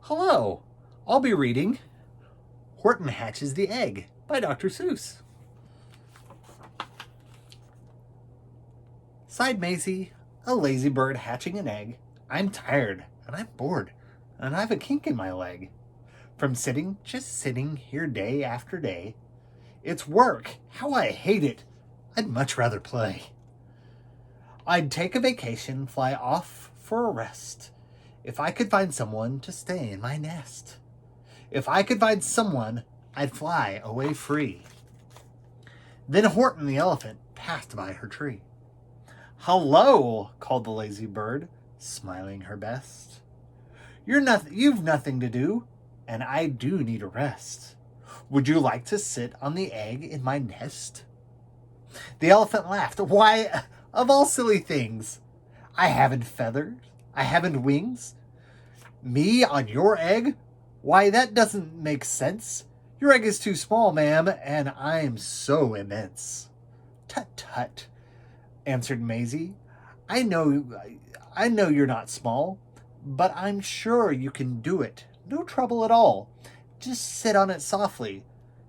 Hello, I'll be reading Horton Hatches the Egg by Dr. Seuss. Sighed Maisie, a lazy bird hatching an egg. I'm tired, and I'm bored, and I've a kink in my leg. From just sitting here day after day. It's work, how I hate it. I'd much rather play. I'd take a vacation, fly off for a rest, if I could find someone to stay in my nest. If I could find someone, I'd fly away free. Then Horton the elephant passed by her tree. Hello, called the lazy bird, smiling her best. You've nothing to do, and I do need a rest. Would you like to sit on the egg in my nest? The elephant laughed. Why, of all silly things, I haven't feathers, I haven't wings. Me on your egg? Why, that doesn't make sense. Your egg is too small, ma'am, and I'm so immense. Tut, tut, answered Maisie. I know you're not small, but I'm sure you can do it. No trouble at all. Just sit on it softly.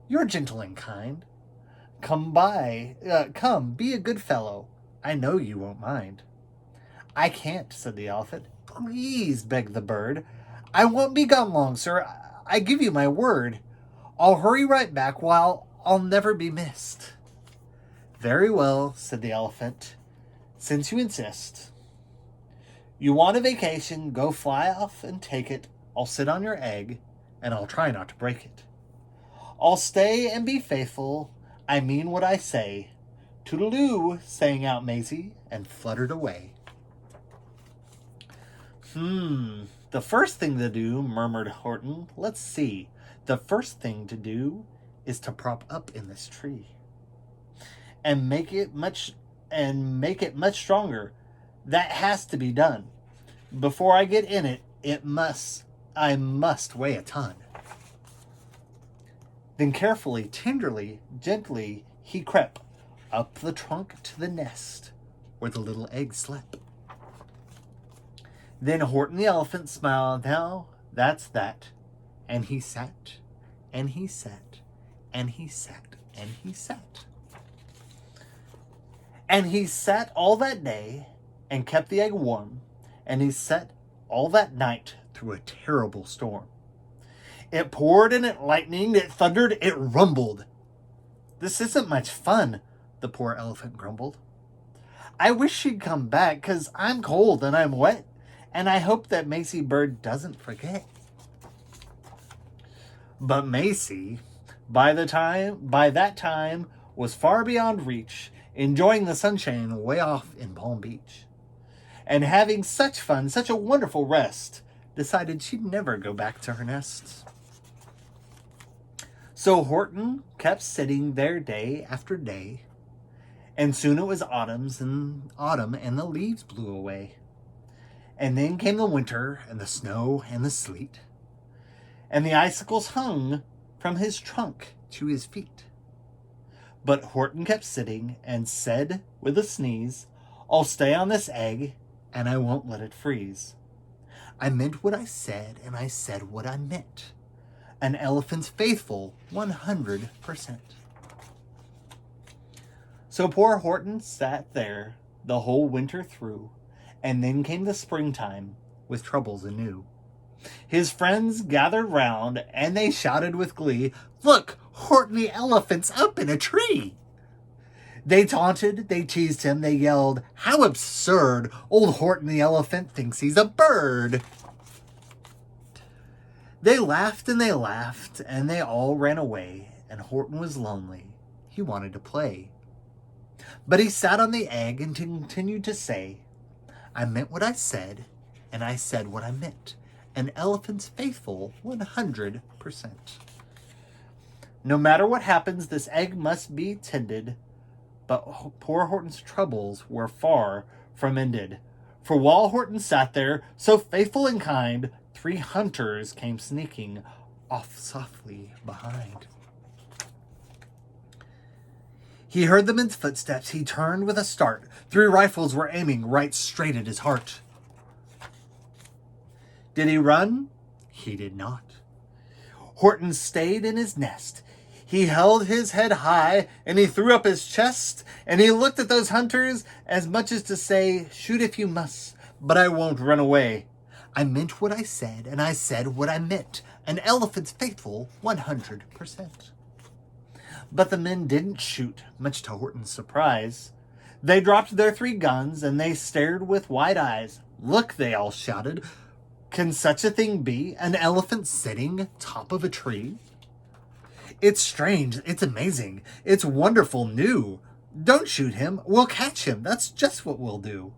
You're gentle and kind. Come, be a good fellow. I know you won't mind. I can't, said the elephant. Please, begged the bird. I won't be gone long, sir. I give you my word. I'll hurry right back while I'll never be missed. Very well, said the elephant, since you insist. You want a vacation, go fly off and take it. I'll sit on your egg, and I'll try not to break it. I'll stay and be faithful. I mean what I say. Toodaloo, sang out Maisie, and fluttered away. The first thing to do, murmured Horton. Let's see. The first thing to do is to prop up in this tree and make it much stronger. That has to be done. Before I get in it, I must weigh a ton. Then carefully, tenderly, gently, he crept up the trunk to the nest where the little egg slept. Then Horton the elephant smiled. Now that's that. And he sat, and he sat, and he sat, and he sat. And he sat all that day and kept the egg warm, and he sat all that night through a terrible storm. It poured and it lightened, it thundered, it rumbled. This isn't much fun, the poor elephant grumbled. I wish she'd come back, 'cause I'm cold and I'm wet, and I hope that Maisie Bird doesn't forget. But Maisie, by that time, was far beyond reach, enjoying the sunshine way off in Palm Beach. And having such fun, such a wonderful rest, decided she'd never go back to her nest. So Horton kept sitting there day after day, and soon it was autumn and the leaves blew away. And then came the winter and the snow and the sleet, and the icicles hung from his trunk to his feet. But Horton kept sitting and said with a sneeze, I'll stay on this egg and I won't let it freeze. I meant what I said and I said what I meant. An elephant's faithful 100%. So poor Horton sat there the whole winter through, and then came the springtime with troubles anew. His friends gathered round, and they shouted with glee, Look, Horton the elephant's up in a tree! They taunted, they teased him, they yelled, How absurd! Old Horton the elephant thinks he's a bird! They laughed, and they all ran away, and Horton was lonely. He wanted to play. But he sat on the egg and continued to say, I meant what I said, and I said what I meant. An elephant's faithful 100%. No matter what happens, this egg must be tended, but poor Horton's troubles were far from ended. For while Horton sat there, so faithful and kind, 3 hunters came sneaking off softly behind. He heard the men's footsteps. He turned with a start. 3 rifles were aiming right straight at his heart. Did he run? He did not. Horton stayed in his nest. He held his head high, and he threw up his chest, and he looked at those hunters as much as to say, shoot if you must, but I won't run away. I meant what I said, and I said what I meant. An elephant's faithful 100%. But the men didn't shoot, much to Horton's surprise. They dropped their 3 guns, and they stared with wide eyes. Look, they all shouted. Can such a thing be? An elephant sitting top of a tree? It's strange. It's amazing. It's wonderful new. Don't shoot him. We'll catch him. That's just what we'll do.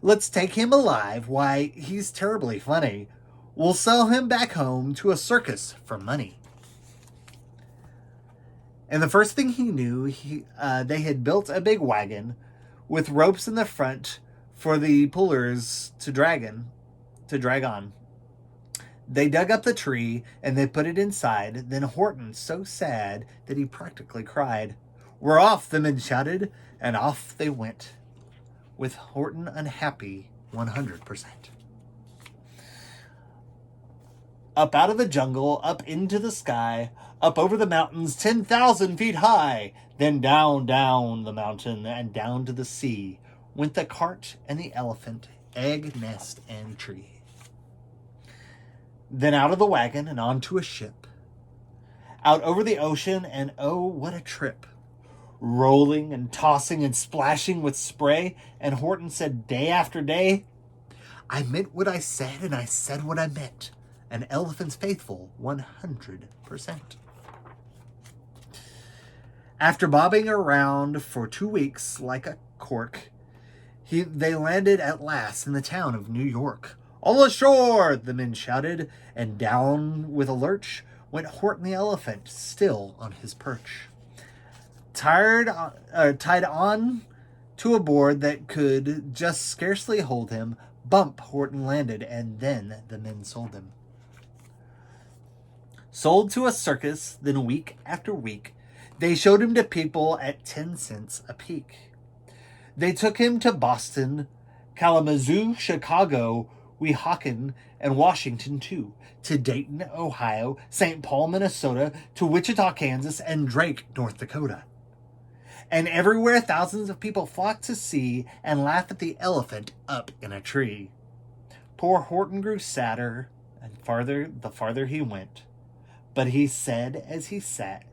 Let's take him alive. Why, he's terribly funny. We'll sell him back home to a circus for money. And the first thing he knew, they had built a big wagon with ropes in the front for the pullers to drag on. They dug up the tree and they put it inside. Then Horton, so sad that he practically cried. We're off, the men shouted, and off they went, with Horton unhappy 100%. Up out of the jungle, up into the sky, up over the mountains 10,000 feet high. Then down, down the mountain and down to the sea went the cart and the elephant, egg, nest, and tree. Then out of the wagon and onto a ship, out over the ocean, and oh, what a trip. Rolling and tossing and splashing with spray, and Horton said day after day, I meant what I said and I said what I meant. An elephant's faithful 100%. After bobbing around for 2 weeks like a cork, they landed at last in the town of New York. All ashore, the men shouted, and down with a lurch went Horton the elephant, still on his perch. Tied on to a board that could just scarcely hold him, bump Horton landed, and then the men sold him. Sold to a circus, then week after week, they showed him to people at 10 cents a peek. They took him to Boston, Kalamazoo, Chicago, Weehawken, and Washington too, to Dayton, Ohio, St. Paul, Minnesota, to Wichita, Kansas, and Drake, North Dakota. And everywhere thousands of people flocked to see and laugh at the elephant up in a tree. Poor Horton grew sadder, and the farther he went. But he said as he sat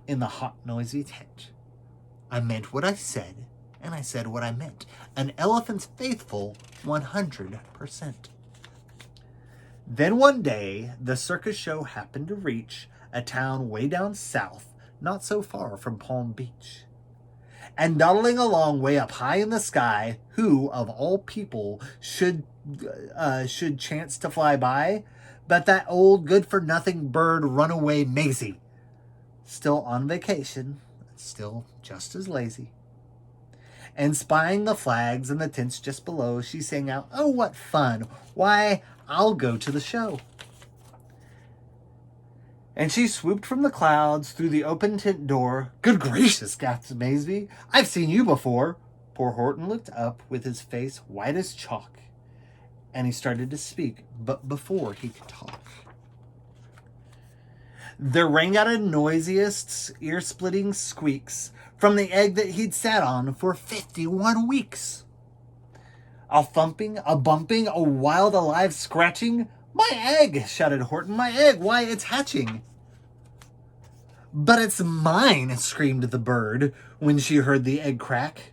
in the hot, noisy tent, I meant what I said, and I said what I meant. An elephant's faithful 100%. Then one day, the circus show happened to reach a town way down south, not so far from Palm Beach. And dawdling along way up high in the sky, who, of all people, should chance to fly by, but that old good-for-nothing bird runaway Maisie, still on vacation, still just as lazy. And spying the flags and the tents just below, she sang out, oh, what fun! Why, I'll go to the show. And she swooped from the clouds through the open tent door. Good gracious, gasped Maisie, I've seen you before. Poor Horton looked up with his face white as chalk, and he started to speak, but before he could talk, there rang out a noisiest, ear-splitting squeaks from the egg that he'd sat on for 51 weeks. A thumping, a bumping, a wild, alive scratching. My egg, shouted Horton, my egg, why, it's hatching. But it's mine, screamed the bird when she heard the egg crack.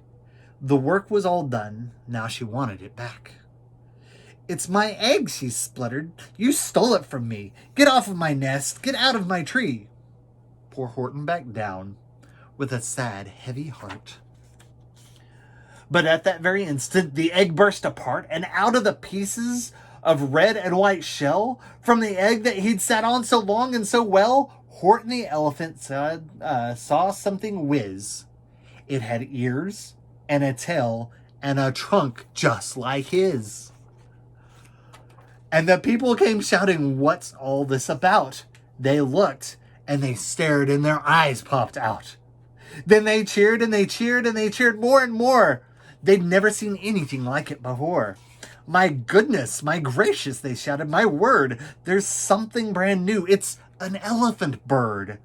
The work was all done, now she wanted it back. It's my egg, she spluttered. You stole it from me. Get off of my nest. Get out of my tree. Poor Horton backed down with a sad, heavy heart. But at that very instant, the egg burst apart, and out of the pieces of red and white shell, from the egg that he'd sat on so long and so well, Horton the elephant saw something whiz. It had ears and a tail and a trunk just like his. And the people came shouting, what's all this about? They looked, and they stared, and their eyes popped out. Then they cheered, and they cheered, and they cheered more and more. They'd never seen anything like it before. My goodness, my gracious, they shouted. My word, there's something brand new. It's an elephant bird.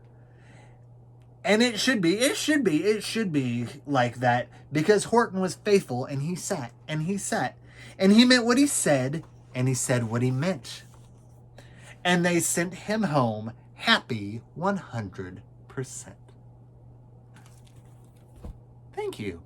And it should be like that because Horton was faithful and he sat and he sat and he meant what he said and he said what he meant. And they sent him home happy 100%. Thank you.